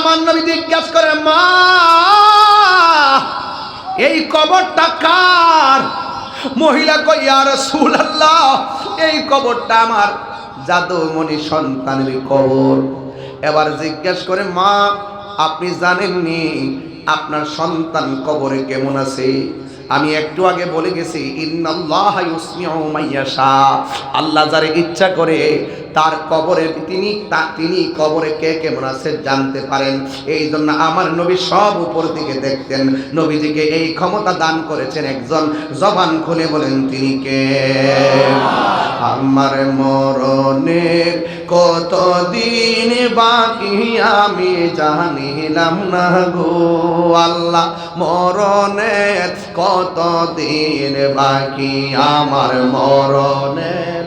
আমার নবী জিজ্ঞাসা করে, মা এই কবরটা কার? মহিলা কই, ইয়া রাসূলুল্লাহ এই কবরটা আমার জাদুমণি সন্তানের কবর। এবার জিজ্ঞাসা করে, মা আপনি জানেননি আপনার সন্তান কবরে কেমন আছে? আমি একটু আগে বলে গেছি, ইন্নাল্লাহা ইউসমিউ মাইয়াশা, আল্লাহ যারে ইচ্ছা করে তার কবরে তিনি কবরে কে কেমন আছে জানতে পারেন। এই জন্য আমার নবী সব উপর দিকে দেখতেন। নবীজিকে এই ক্ষমতা দান করেছেন একজন, জবান খুলে বলেন তিনি কে? আমার মরণের কতদিন বাকি আমি জানিলাম না গো আল্লাহ, মরণের কতদিন বাকি আমার মরণের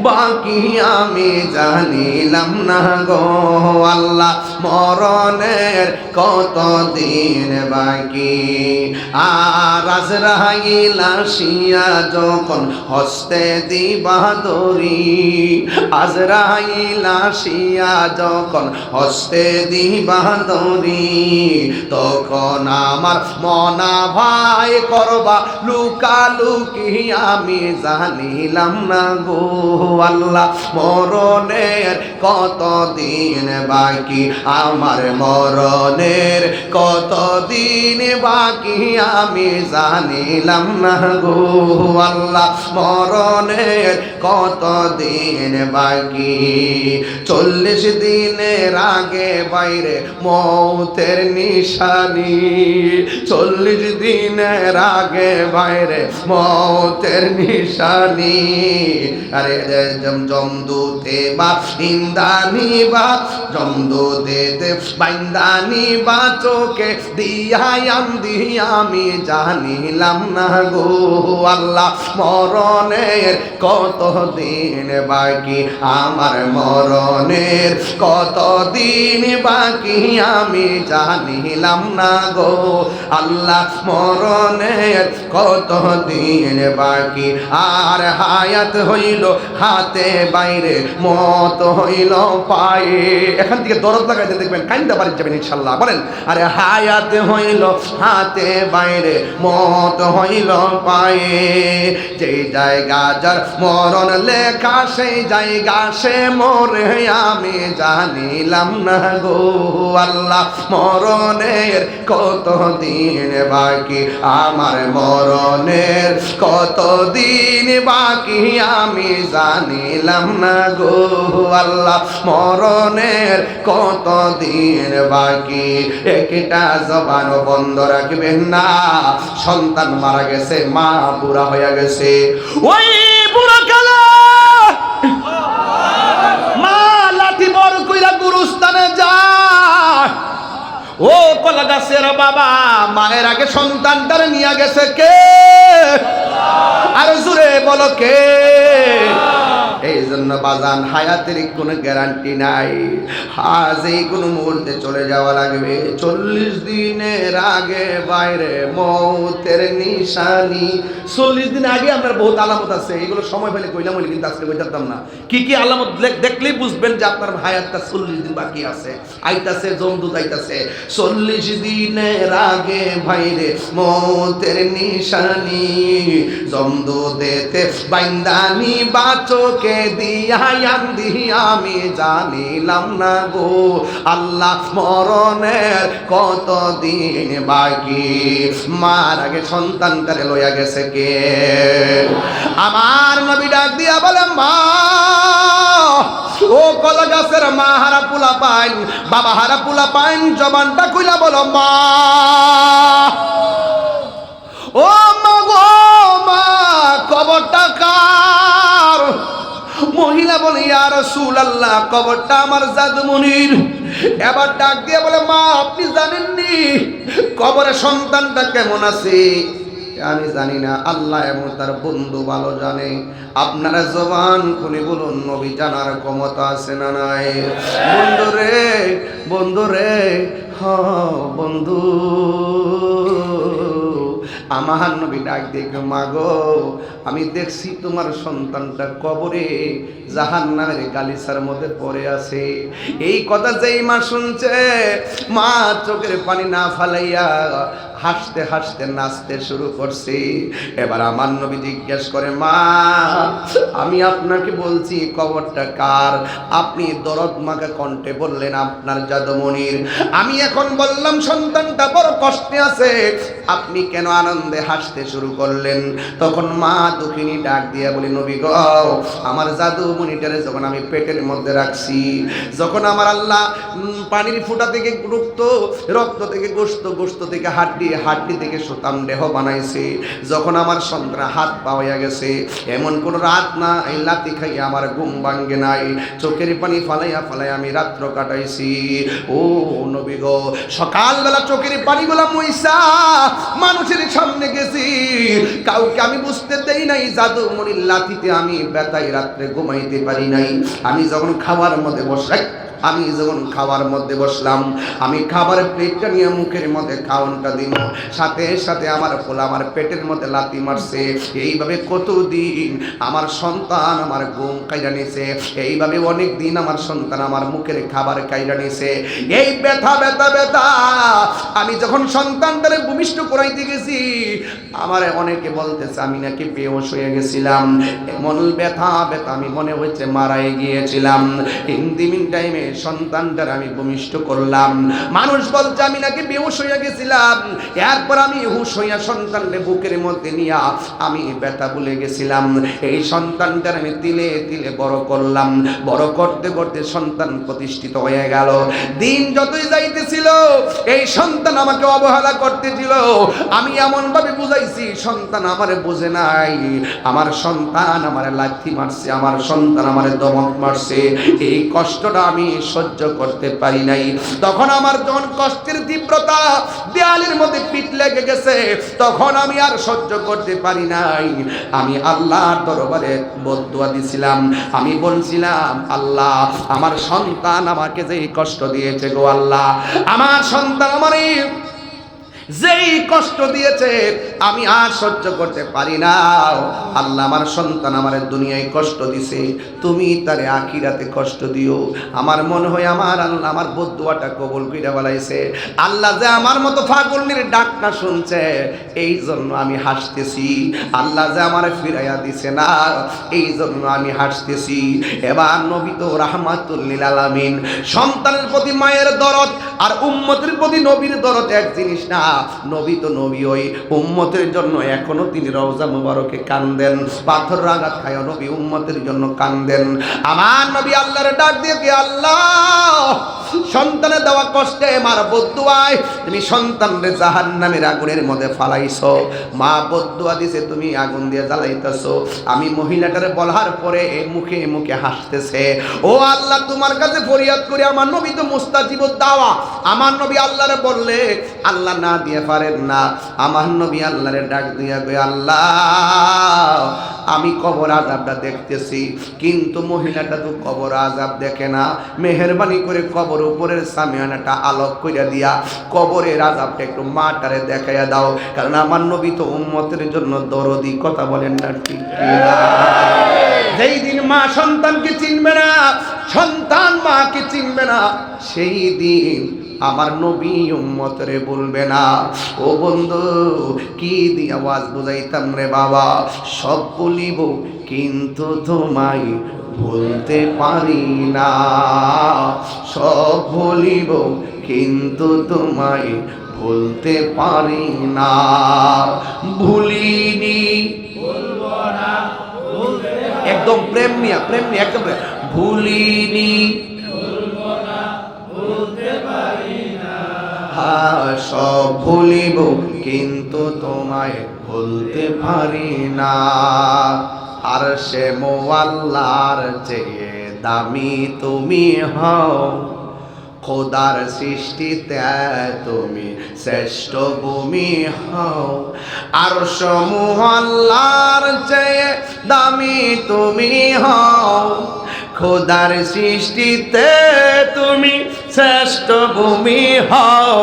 বাকি আমি জানিলাম না গো আল্লাহ, মরণের কতদিন বাকি। আর আজরাইল আসিয়া যখন হস্তে দিবা দড়ি, আজরাইল আসিয়া যখন হস্তে দিবা দড়ি, তখন আমার মনা ভাই করবা লুকালুকি আমি জানিলাম না গো আল্লাহ, মরণের কতদিন বাকি আমার মরণের কতদিন বাকি আমি জানিলাম না গো আল্লাহ, মরণের কতদিন বাকি। 40 দিনের আগে বাইরে মৌতের নিশানি, 40 দিনের আগে বাইরে মৌতের নিশানি। আরে জমদুতে বা ইন্দানি বা জমদুতে বাইন্দানি বা চোখে দিয়াম আমি জানিলাম না গো আল্লাহ, মরণের কতদিন বাকি আমার মরণের কতদিন বাকি আমি জানিলাম না গো আল্লাহ, মরণের কতদিন বাকি। আর হায়াত হইল হাতে বাইরে, মত হইল পায়ে। এখান থেকে দরদ লাগাইতে দেখবেন কাইন্দা বাড়ি যাবেন ইনশাল্লাহ। বলেন, আরে হায়াত হইল হাতে বাইরে, মত হইল পায়ে। যেই জায়গা যার মরণ লেখা সেই জায়গা সে মরে আমি জানিলাম না গো আল্লাহ, মরণের কতদিন বাকি আমার মরণের কতদিন বাকি আমি জানিলাম না গো আল্লাহ, মরণের কতদিন বাকি। একটা জবান বন্ধ রাখবেন না। সন্তান মারা গেছে, মা বুড়া হয়ে গেছে, ওই বুড়া কালে মা লাঠি বড় কইরা গুরুস্থানে যায়। ও কলা গাছের বাবা, মায়ের আগে সন্তানটারে নিয়ে গেছে কে? আর জুড়ে বলো কে? এই জন্য বাজান হায়াতের কোনো গ্যারান্টি নাই, যে কোনো মুহূর্তে চলে যাওয়া লাগবে। 40 দিনের আগে বাইরে মৌতের নিশানি। 40 দিন আগে আপনার বহুত আলামত আছে, এগুলো সময় পেলে কইলাম বলি, কিন্তু আজকে কইতাম না। কি কি আলামত দেখলেই বুঝবেন যে আপনার হায়াতটা 40 দিন বাকি আছে। আইতাছে জমদূত আইতাছে, 40 দিনের আগে বাইরে মৌতের নিশানি, জমদূতেতে বাইন্দানি বাচোকে দিয়াম আমি জানিলাম না গো আল্লাহ, মরণের কতদিন বাকি। মার আগে সন্তানটারে লইয়া গেছে কে? আমার নবী ডাক দিয়া বলে, মা ও কলা গাছের মা হারা পুলা পাইন, বাবা হারা পুলা পাইন, জবানটা খুইলা বলো মা। ও মা গো মা, কবরটা কার? মহিলা বলে, ইয়া রাসূলুল্লাহ কবরটা আমার জাদুমণির। এবার ডাক দিয়ে বলে, মা আপনি জানেননি কবরে সন্তানটা কেমন আছে? আমি জানি না, আল্লাহ এবং তার বন্ধু ভালো জানে। আপনারা জবান খুলে বলুন, নবী জানার ক্ষমতা আছে না নাই? বন্ধু রে, বন্ধু রে, হ বন্ধু, আমার নবী ডাক দিয়ে মা গো আমি দেখছি তোমার সন্তানটা কবরে জাহান্নামের গালিচার মধ্যে পড়ে আছে। এই কথা যেই মা শুনছে মা চোখের পানি না ফালাইয়া হাসতে হাসতে নাচতে শুরু করছে। এবার আমার নবী জিজ্ঞেস করে মা আমি আপনাকে বলছি কবরটা কার? আপনি দরদ মাখা কণ্ঠে বললেন আপনার জাদুমণির। আমি এখন বললাম সন্তানটা বড় কষ্টে আছে, আপনি কেন আনন্দে হাসতে শুরু করলেন? তখন মা দুঃখিনী ডাক দিয়ে বলি নবী গো আমার জাদুমণিটারে যখন আমি পেটের মধ্যে রাখছি, যখন আমার আল্লাহ পানির ফুটা থেকে রক্ত থেকে গোশত, গোশত থেকে হাড্ডি, হাড্ডি থেকে সুতাম দেহ বানাইছে, যখন আমার সন্তান হাত পা হইয়া গেছে এমন কোন রাত না এই লাতি খাইয়া আমার ঘুম ভাঙ্গে নাই, চোখের পানি ফালাইয়া ফালাইয়া আমি রাত্র কাটাইছি। ও নবী গো সকালবেলা চোখের পানিগুলা মুইসা মানুষের সামনে গেছি, কাউকে আমি বুঝতে দেই নাই জাদুমণির লাথিতে আমি ব্যথায় রাত্রে ঘুমাইতে পারি নাই। আমি যখন খাওয়ার মধ্যে বসলাম আমি খাবারের প্লেটটা নিয়ে মুখের মধ্যে খাওয়ানটা দিন, সাথে সাথে আমার পোলা আমার পেটের মধ্যে লাথি মারছে। এইভাবে কতদিন আমার সন্তান আমার ঘুম কাইরা নিছে, এইভাবে অনেক দিন আমার সন্তান আমার মুখের খাবার কাইরা নিছে। এই ব্যথা ব্যথা ব্যথা আমি যখন সন্তানটারে ভূমিষ্ঠ করাইতে গেছি আমার অনেকে বলতেছে আমি নাকি বেহুশ হয়ে গেছিলাম, এমন ব্যথা ব্যথা আমি মনে হচ্ছে মারাই গিয়েছিলাম। ইন টাইমে সন্তানটার আমি ভূমিষ্ঠ করলাম, মানুষ বলছে আমি নাকি বেহুশ হইয়া গেছিলাম। এরপর আমি হুশ হইয়া সন্তানকে বুকের মধ্যে নিয়া আমি ব্যথা ভুলে গেছিলাম। এই সন্তানটার আমি তিলে তিলে বড় করলাম, বড় করতে করতে সন্তান প্রতিষ্ঠিত হয়ে গেল। দিন যতই যাইতেছিল এই সন্তান আমাকে অবহেলা করতেছিল। আমি এমন ভাবে বুঝাইছি সন্তান আমারে বুঝে নাই, আমার সন্তান আমারে লাথি মারছে, আমার সন্তান আমারে দমক মারছে, এই কষ্টটা আমি সহ্য করতে পারি নাই। তখন আমার যখন কষ্টের তীব্রতা দেয়ালের মধ্যে পিঠ লেগে গেছে তখন আমি আর সহ্য করতে পারি নাই। আমি আল্লাহর দরবারে বদদুয়া দিছিলাম, আমি বলছিলাম আল্লাহ আমার সন্তান আমাকে যে কষ্ট দিয়েছে গো আল্লাহ, আমার সন্তান আমারে যেই কষ্ট দিয়েছে আমি আর সহ্য করতে পারি না। আল্লাহ আমার সন্তান আমার দুনিয়ায় কষ্ট দিছে, তুমি তারে আখিরাতে কষ্ট দিও। আমার মনে হয় আমার আল্লাহ আমার বদদুয়াটা কবুল কইরা বলাইছে। আল্লাহ যে আমার মতো ফাগুনের ডাকটা শুনছে এই জন্য আমি হাসতেছি, আল্লাহ যে আমার ফিরাইয়া দিছে না এই জন্য আমি হাসতেছি। এবার নবী তো রাহমাতুল লিল আলামিন, সন্তানের প্রতি মায়ের দরদ আর উম্মতের প্রতি নবীর দরদ এক জিনিস না। নবী তো নবী, ওই উম্মতের জন্য এখনো তিনি রওজা মুবারকে কান্দেন, পাথর আঘাত খায় নবী উম্মতের জন্য কান্দেন। আমার নবী আল্লাহর ডাক দিয়ে কি আল্লাহ সন্তানের দেওয়া কষ্টে মার বদদুয়ায় তুমি সন্তানরে জাহান্নামের আগুনের মধ্যে ফালাইছো। মা বদদুয়া দিছে তুমি আগুন দিয়ে জ্বালাইতেছো। আমি মহিলাটারে বলার পরে মুখে মুখে হাসতেছে। ও আল্লাহ তোমার কাছে ফরিয়াদ করি, আমার নবী তো মুস্তাজিবুদ দাওয়া, আমার নবী আল্লাহরে বললে আল্লাহ না দিয়ে পারেন না। আমার নবী আল্লাহরে ডাক দিয়া কই আল্লাহ আমি কবর আযাবটা দেখতেছি, কিন্তু মহিলাটা তো কবর আযাব দেখে না, মেহেরবানি করে কবর উপরের সামিয়ানাটা আলোক কইরা দিয়া কবরের আযাবটা একটু মাটারে দেখাইয়া দাও, কারণ আমার নবী তো উম্মতের জন্য দরদি। কথা বলেন না ঠিক কিনা? যেই দিন মা সন্তানকে চিনবে না, সন্তান মাকে চিনবে না, সেই দিন আমার নবী উম্মতরে বলবে না। ও বন্ধু কি দিয়ে আওয়াজ বুঝাইতাম রে বাবা, সব বলিব কিন্তু তোমায় বলতে পারি না, সব বলিব কিন্তু তোমায় বলতে পারি না, ভুলিনি একদম প্রেম নিয়া একদম ভুলিনি সব ভুলিব কিন্তু তোমায় ভুলতে পারি না। আর সে মোয়াল্লার চেয়ে দামি তুমি হও, খোদার সৃষ্টিতে তুমি শ্রেষ্ঠ ভূমি হও। আর সে মোয়াল্লার চেয়ে দামি তুমি হও, খোদার সৃষ্টিতে তুমি শ্রেষ্ঠ ভূমি হও,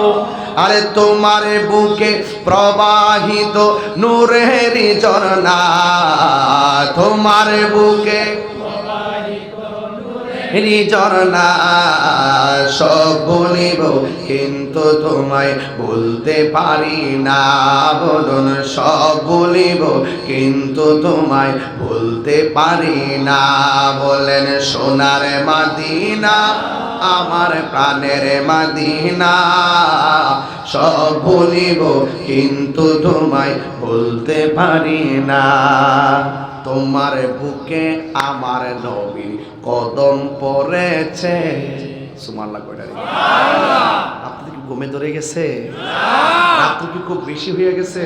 আরে তোমার বুকে প্রবাহিত নূরের ঝরনা, তোমার বুকে ঝরনা, সব বলিব কিন্তু তোমায় বলতে পারি না, বলুন সব বলিব কিন্তু তোমায় বলতে পারি না। বলেন সোনার মদিনা আমার প্রাণের মদিনা, সব বলিব কিন্তু তোমায় বলতে পারি না। তোমার বুকে আমার নবীর কদম পড়েছে। সুবহানাল্লাহ কয়টা রে? আপনাদের কি ঘুমে ধরে গেছে? রাত কি খুব বেশি হয়ে গেছে?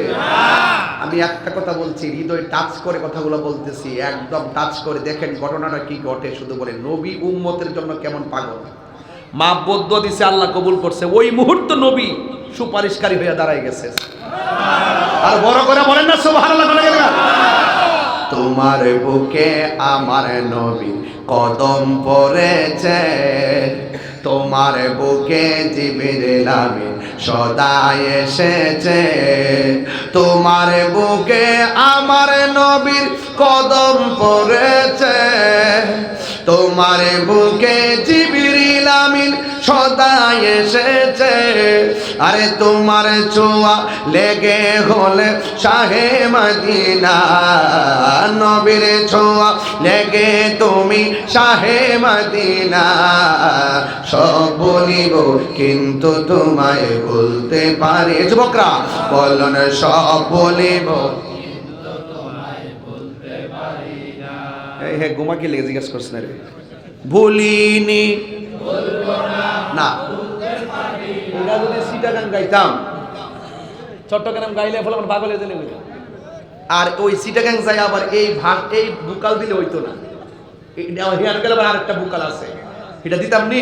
আমি একটা কথা বলছি, হৃদয় টাচ করে কথাগুলো বলতেছি, একদম টাচ করে দেখেন ঘটনাটা কি ঘটে। শুধু বলে নবী উম্মতের জন্য কেমন পাগল। মা বদ্য দিছে, আল্লাহ কবুল করছে, ওই মুহূর্ত নবী সুপারিশকারী হয়ে দাঁড়ায় গেছে। আর বড় করে বলেন না সুবহানাল্লাহ। তোমার বুকে আমার নবী কদম পড়েছে, তোমার বুকে জিবরিল আমিন সদা এসেছে, তোমার বুকে আমার নবীর কদম পড়েছে, তোমার বুকে জিবরিল আমিন সদা এসেছে, আরে তোমার ছোঁয়া লেগে হলে শাহে মদিনা, নবীর ছোঁয়া লেগে তুমি শাহে মদিনা, সব বলিব কিন্তু তোমায় বলতে পারি। যুবকরা বলুন সব বলিব। এই হে ঘুমা কি লেগে জিজ্ঞেস করছ না রে? ভুলিনি না। ওরা যদি সিটাগান গাইতাম, চট্টগ্রাম গাইলে ফলে আমার পাগল হয়ে যাবে। আর ওই সিটাগাং যাই আবার এই ভাগ এই বুকাল দিলে হইতো না। হিয়ার গেলে আবার আরেকটা বুকাল আছে, এটা দিতাম নি?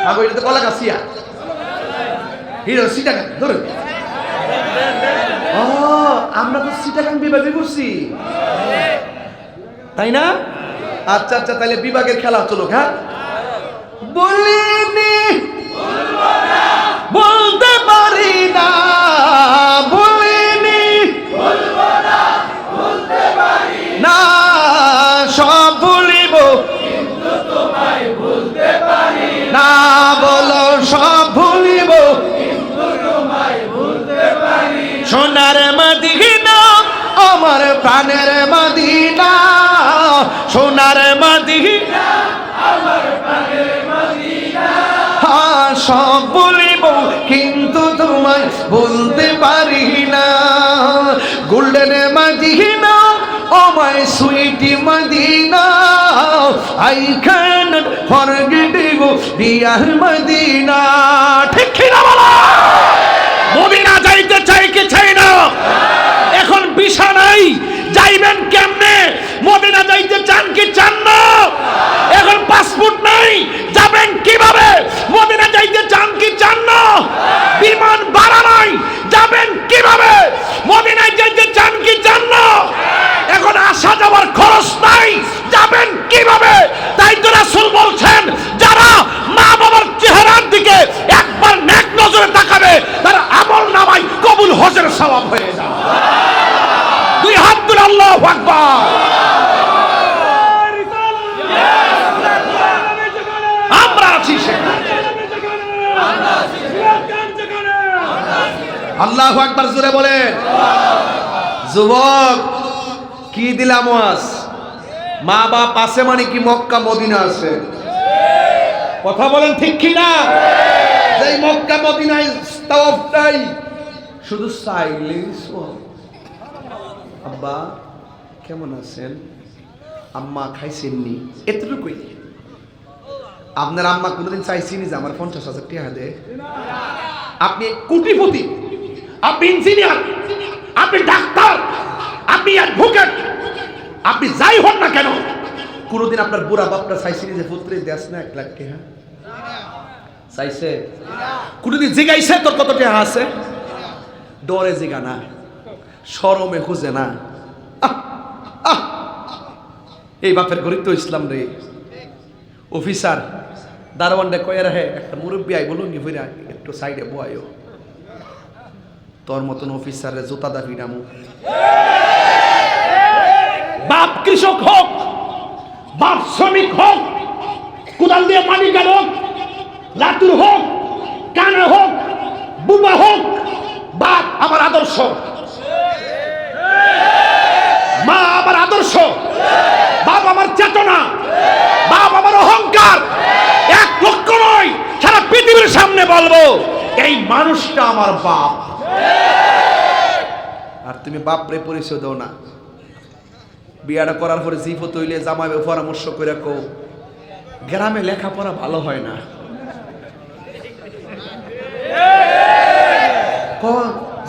আগে এটা তো কলা কাছিয়া, হিরো সিটাগাং ধরুন। ও আমরা তো সিটাগাং বিভাগে করছি, তাই না? আচ্ছা আচ্ছা, তাহলে বিভাগের খেলা চলো। হ্যাঁ, বলিনি বলতে পারি না, বলিনি বলতে পারি না, সব ভুলিব কিন্তু তোমায় বলতে পারি না, বলো সব ভুলিব কিন্তু তোমায় বলতে পারি। সোনার মদিনা আমার প্রাণের মদিনা, সোনার মদিনা আমার প্রাণের মদিনা, হ্যাঁ সব বলিব কিন্তু তোমায় বলতে পারি না। Golden Madina oh my sweet Madina, I can't forget you dear Madina. ঠিক কি না বলো? মদিনা যাইতে চাই কি চাই না? এখন ভিসা নাই, যাইবেন কেমনে? মদিনা যাইতে চান কি চান না? এখন পাসপোর্ট নাই, যাবেন কিভাবে? মদিনা যাইতে চান কি চান না? বিমান ভাড়া নাই, যাবেন কিভাবে? মদিনায় যাইতে চান কি চান না? এখন আসা যাওয়ার খরচ নাই, যাবেন কিভাবে? তাই তো রাসূল বলছেন, যারা মা বাবার চেহারার দিকে একবার নেক নজরে তাকাবে, তার আমল নামায় কবুল হজের সওয়াব হয়ে যাবে। দুই হাত তুলে আল্লাহু আকবার। আমরা আছি সেখানে। আল্লাহু আকবার জোরে বলে। যুবক কি দিলাম ওয়াজ? মা বাপ আছে মানে কি মক্কা মদিনা আছে? কথা বলেন ঠিক কি না? এই মক্কা মদিনায় তাওয়াফ নাই, শুধু সাইলেন্স। আব্বা কেমন আছেন? আম্মা খাইছেননি? এতটুকুই। আপনার আম্মা কোনোদিন চাইছেনি যে আমার 50,000 টাকা দে? আপনি কোটিপতি, আপনি ইঞ্জিনিয়ার, আপনি ডাক্তার, আপনি অ্যাডভোকেট, আপনি যাই হন না কেন, কোনোদিন আপনার বুড়া বাপটা চাইছেনি যে পুত্রে দেশ না 1 লাখ টাকা? চাইছে? কোনোদিন জিগাইছে তোর কত টাকা আছে? ডরে জিগা না, শরমে খুঁজে না। এই বাপের গরিব তো ইসলাম রে। অফিসার দারোয়ানটা কয়ে রাখে একটা মুরব্বী আই বলুন কি ফিরা একটু সাইডে বয়ায়ও, তোর মতন অফিসারে জুতা দা ফিরামু। বাপ কৃষক হোক, বাপ শ্রমিক হোক, কুদাল দিয়ে পানি গেল হোক, লাতুর হোক, কানা হোক, বুবা হোক, বাপ আমার আদর্শ, মা আমার আদর্শ, বাপ আমার চেতনা, বাপ আমার অহংকার। এক লক্ষ নয়, সারা পৃথিবীর সামনে বলবো এই মানুষটা আমার বাপ। আর তুমি বাপরে পরিচয় দাও না। বিয়াটা করার পরে জিফত হইলে জামাইবে পরামর্শ করে কো গ্রামে লেখাপড়া ভালো হয় না,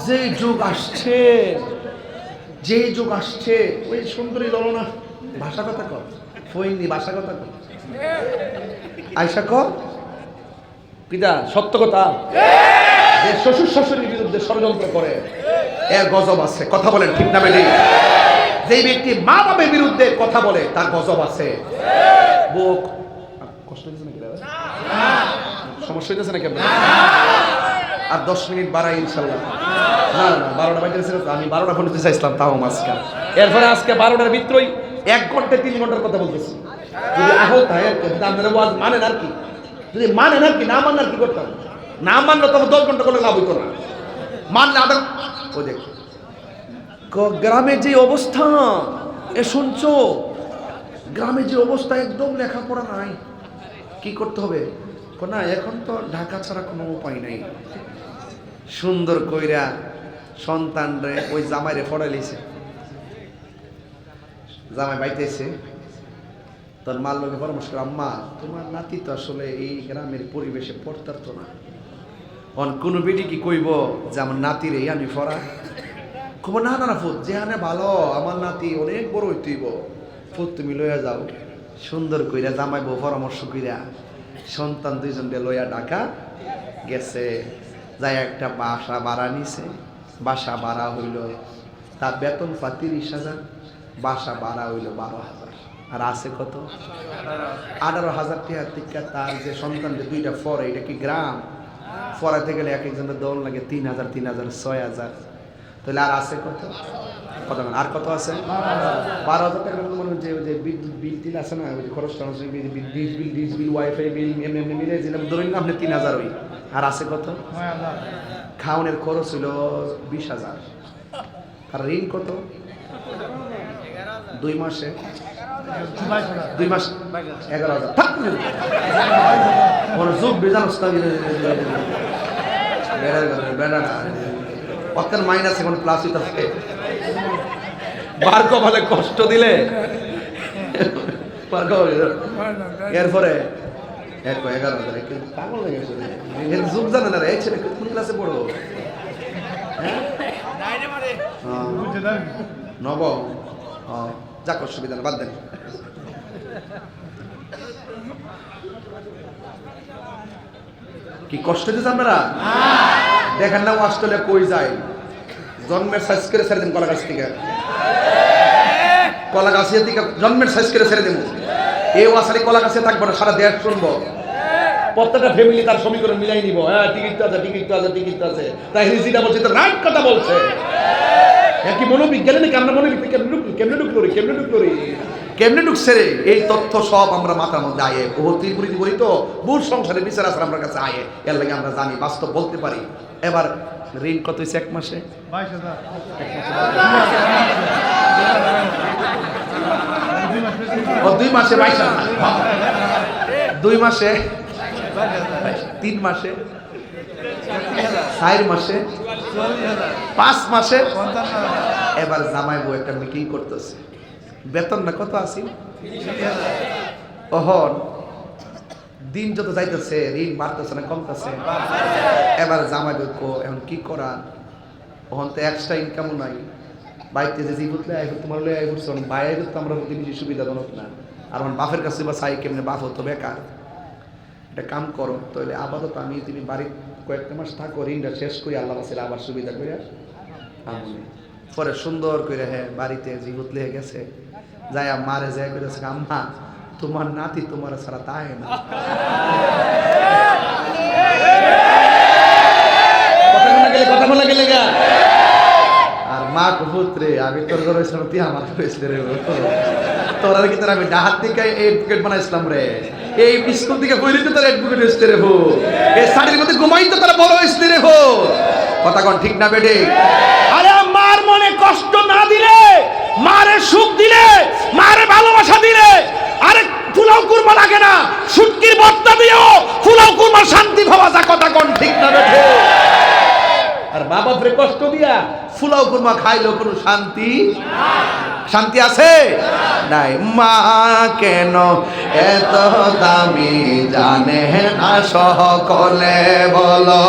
যে যুগ আসছে, যে যুগ আসছে ওই সুন্দরী দল না, ভাষা কথা কর ফইনি, ভাষা কথা কর আয়সা কর পিতা, সত্য কথা। যে শ্বশুর শাশুড়ির বিরুদ্ধে ষড়যন্ত্র করে এর গজব আছে, কথা বলেন ঠিক না বেটি? যেই ব্যক্তি মা বাবার বিরুদ্ধে কথা বলে তার গজব আছে। বুক কষ্ট হচ্ছে নাকি? সমস্যা হইতেছে নাকি? আর 10 মিনিট বাড়াই ইনশাল্লাহ। না না 12টা বাজে, আমি 12টা ফোন দিতে চাইছিলাম তাও মাঝখান। এরপরে আজকে 12টার ভিতরেই 1 ঘন্টা 3 ঘন্টার কথা বলতেছি। যদি আহত হয় আপনারা ওয়াজ মানেন আর কি, যদি মানেন আর কি, না মানেন আর কি করতাম? না মানলে তবে 10 ঘন্টা করে লাভ হইতো না, মানলে আদর। ও দেখ গ্রামের যে অবস্থা, এ শুনছো গ্রামের যে অবস্থা, একদম লেখাপড়া নাই, কি করতে হবে? না এখন তো ঢাকা ছাড়া কোনো উপায় নাই। সুন্দর কইরা সন্তান রে ওই জামাইরে পড়াইছে, জামাই বাইতেছে, তোর মার লোকে পরামর্শ করে, আম্মা তোমার নাতি তো আসলে এই গ্রামের পরিবেশে পড়তার তো না, অন কোনো বেটি কি কইব যে আমার নাতির এই আমি পড়া? খবর না না ফুট যেখানে ভালো, আমার নাতি অনেক বড় হইতেইব, ফুট তুমি লইয়া যাও। সুন্দর কইরা জামাই বউ পরামর্শ কইরা সন্তান দুইজনকে লইয়া ঢাকা গেছে, যাই একটা বাসা ভাড়া নিছে। বাসা ভাড়া হইল, তার বেতন 30,000, বাসা ভাড়া হইল 12,000, আর আছে কত? 18,000 টাকা টিকা। তার যে সন্তান যে দুইটা ফরে, এটা কি গ্রাম? ফরাইতে গেলে এক একজনের দল লাগে 3,000, 3,000, 6,000, তাহলে আর আছে কত? কত আর কত আছে? 12,000 টাকার মতো মনে হচ্ছে যে বিদ্যুৎ বিল টিল আছে না, ওই যে খরচ টরচ, ডিশ বিল, ওয়াইফাই বিল, এমনি মিলে দিলাম, ধরুন না আপনি 3,000 ওই, আর আছে কত? খাওয়ানোর খরচ হইল 20,000, আর ঋণ কত? 2 মাসে 2 মাস 11,000। যুগ বেজানস অত্যান মাইনাস এখন প্লাস হইতেছে। বার্ক বলে কষ্ট দিলে এরপরে 11,000 পাগল হয়ে গেছে, যুগ জানে না রে, এই ছেলে কোন ক্লাসে পড়ো? নব যাক, অসুবিধা না, বাদ দেন। কি কষ্ট দিচ্ছে আপনারা? দেখেন না অস্ট্রেলিয়া কই যায়, জন্মের সাইজ করে ছেড়ে দেন কলা গাছ থেকে, কলা গাছের দিকে জন্মের সাইজ করে ছেড়ে দেবো। এই ওয়াসারি কলা গাছে থাকবো না, সারা দেশ শুনবো, প্রত্যেকটা ফ্যামিলি তার সমীকরণ মিলাই নিব। হ্যাঁ টিকিট তো আছে, টিকিট তো আছে, টিকিট তো আছে, তাই হিজিটা বলছে তো রাইট কথা বলছে। কি মনোবিজ্ঞানে নাকি আমরা মনোবিজ্ঞান কেমনে ঢুকছে রে? এই তথ্য সব আমরা মাথার মধ্যে আয়ে বহুত পরিধি করি তো, বহু সংসারের বিচার আছে আমার কাছে আয়ে, এর লাগে আমরা জানি, বাস্তব বলতে পারি। এবার ঋণ কত হয়েছে 1 মাসে? 22,000। 2 মাসে 22,000, 2 মাসে 3 মাসে 4 মাসে 5 মাসে। এবার জামাই বউ একটা মিটিং করতেছে, বেতন না কত আছে? ওহন দিন যত যাইতেছে ঋণ বাড়তেছে না কমতেছে? এবার জামাই বউ এখন কি করা, ওহন তো এক্সট্রা ইনকামও নাই, বাইতে যে বুঝলে তোমার লয়ে আই বুঝছো বাইরে তো আমরা বেশি সুবিধাজনক না, আর আমার বাপের কাছে বা চাই কেমনে, বাপ হতো বেকার, একটা কাম করো তাহলে আপাতত আমি তুমি বাড়ি কয়েকটা মাস থাকো, ঋণটা শেষ করি, আল্লাহ কাছে আবার সুবিধা করে আমি পরে সুন্দর করে হ্যাঁ বাড়িতে জিহুত লেগে গেছে, যায় মারে যায় কইতেছে আম্মা তোমার নাতি তোমার ছাড়া তাই না। কথা বলা গেলে গা আর মা পুত্রে আমি তোর ঘরে ছিলাম তুই আমার ঘরে রে তোর কি তোর আমি ডাহাত থেকে এডভোকেট বানাইছিলাম রে এই স্কুল থেকে বইরিতে তোর এডভোকেট হইছে রে হো এই শাড়ির মধ্যে ঘুমাই তো তোর বড় হইছে রে হো কথা কোন ঠিক না বেটে? আরে মার মনে কষ্ট না দিলে মারে সুখ দিলে মারে ভালোবাসা দিলে আরে ফুলাও কুরমা লাগে না শুটকির ভর্তা দিও ফুলাও কুরমা শান্তি পাওয়া যায় কথা কোন ঠিক না বেটে? আর বাবা ফ্রে কষ্ট দিয়া ফুলাও কুরমা খাইলো কোনো শান্তি শান্তি আছে নাই। মা কেন এত দামি জানে না সকলে বলো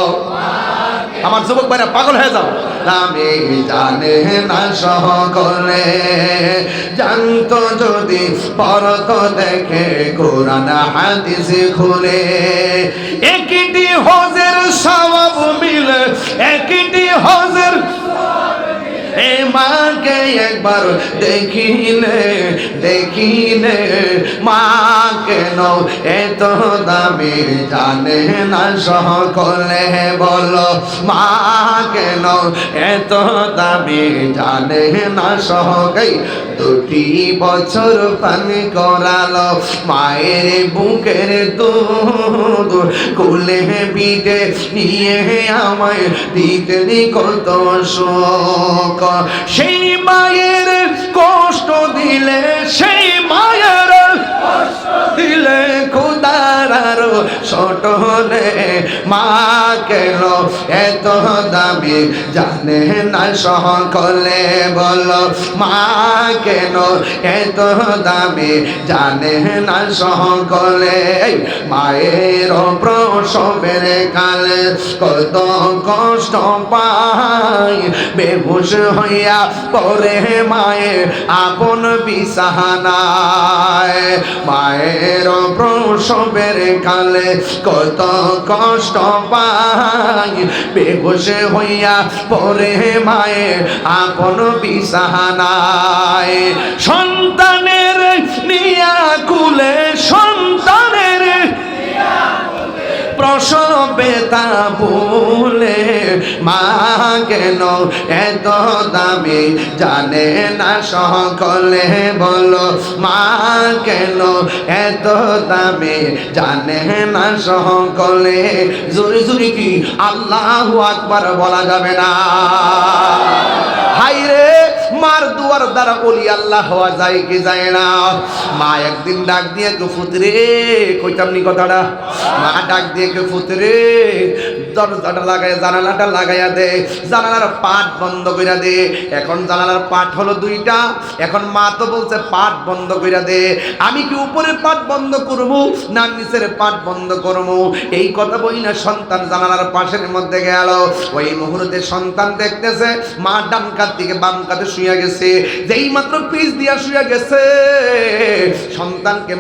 আমার যুবক ভাইরা পাগল হয়ে যাও দামি জানে না সকলে জানতো যদি পরত দেখে কোরআন হাদিস খুলে একটি হজের সওয়াব মিলে একটি হজের এ মাকে একবার দেখিলে দেখিলে মা কেন এত দামি জানে না সকলে বলো মা কেন এত দামি জানে না সকলে দুটি বছর পানি করালো মায়ের বুকের দুধ কুলে পিঠে নিয়ে আমায় দিতে কত শোক সেই মায়ের কষ্ট দিলে সেই মায়ের কষ্ট দিলে খোদার আরো ছোটনে মা কেন এত দামি জানে না সকলে বলো মা কেন এত দামি জানে না সকলে মায়ের প্রসবের কালে কত কষ্ট পায় বেহুশ হইয়া পরে মায়ে আপন বিছানায় মায়ের প্রসবের কালে কত কষ্ট পায় বেহুশ হইয়া পরে মায়ে আপন বিছানায় সন্তানের নিয়া কুলে সন্তানের প্রসবে তা ভুলে মা কেন এত দামি জানে না সকলে বলো মা কেন এত দামি জানে না সকলে জোরে জোরে কি আল্লাহু আকবার বলা যাবে না? হাই রে মার দুয়ার দ্বারা ওলি আল্লাহ হওয়া যায় কি যায় না? মা একদিন ডাক দিয়ে ফুতরে কইতাম নি কথাটা মা ডাক দিয়ে ফুতরে দরজাটা লাগাই জানালাটা লাগাইয়া দে জানালার পাট বন্ধ কইরা দে এখন জানালার পাট হলো দুইটা এখন মা তো বলছে পাট বন্ধ কইরা দে আমি কি উপরের পাট বন্ধ করব না নিচের পাট বন্ধ করব এই কথা বই না সন্তান জানালার পাশের মধ্যে গেল ওই মুহূর্তে সন্তান দেখতেছে মা ডান কাত থেকে বাম কাতে শুয়ে গেছে যেই মাত্র পিছ দিয়া শুয়ে গেছে সন্তানকে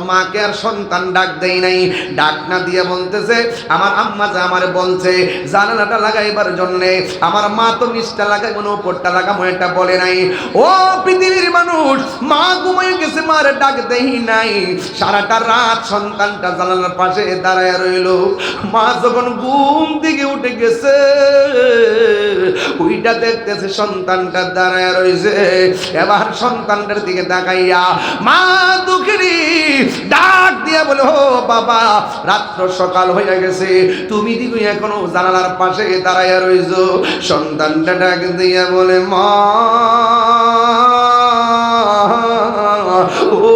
মাকে আর সন্তান ডাক দেই নাই ডাক না দিয়ে বলতেছে আমার আম্মা যা আমারে বলছে জানালাটা লাগাইবার জন্য আমার মা তো নিচটা লাগাইবো না উপরটা লাগাবো এটা বলে নাই ও পৃথিবীর মানুষ মা ঘুমাই গেছে মার ডাক দেই নাই সারাটা রাত সন্তানটা জানালার পাশে দাঁড়ায় রইল মা যখন ঘুম থেকে উঠে গেছে ওইটা দেখতেছে সন্তানটা দাঁড়ায় রইছে এবার সন্তানটার দিকে তাকাইয়া মা দুঃখিনী ডাক দিয়া বলে ও বাবা রাত্র সকাল হয়ে গেছে তুমি দিগু এখনো জানালার পাশে দাঁড়াইয়া রইছো সন্তানটা ডাক দিয়া বলে মা ও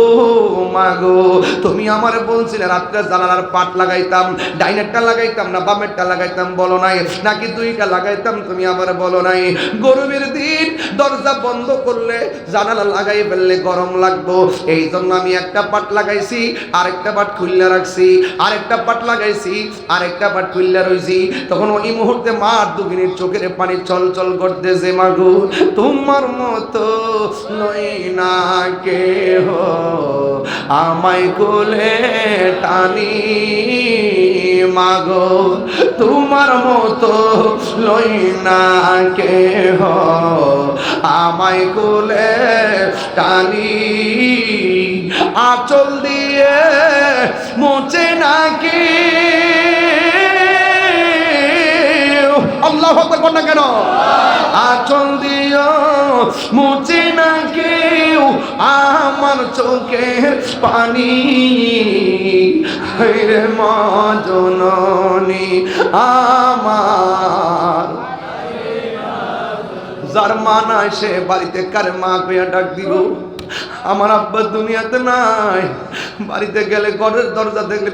মাগো তুমি আমারে বলছিলে রাত্রে জানালার পাট লাগাইতাম ডাইনেরটা লাগাইতাম না বামেরটা লাগাইতাম বলো নাই নাকি দুইটা লাগাইতাম তুমি আমারে বলো নাই গরমের দিন দরজা বন্ধ করলে জানালা লাগাই ফেললে গরম লাগতো এই জন্য আমি একটা পাট লাগাইছি আরেকটা পাট খুললা রাখছি আরেকটা পাট লাগাইছি আরেকটা পাট খুললা রইছি তখন ওই মুহূর্তে মার দুগিনীর চোখের পানি চল চল করতেছে মাগো তোমার মতো নই না কেহ আমায় কোলে টানি মাগো তোমার মতো লই না কেহ আমায় কোলে টানি আঁচল দিয়ে মোচে নাকি আল্লাহু আকবার বল না কেন আঁচল দিও মুছে না কেউ আমার চোখের পানি রে মা জননী আমার যার মা নাই সে বাড়িতে কার মা কইয়া ডাক দিব আমার আব্বা দুনিয়াতে নাই বাড়িতে গেলে ঘরের দরজা দেখলে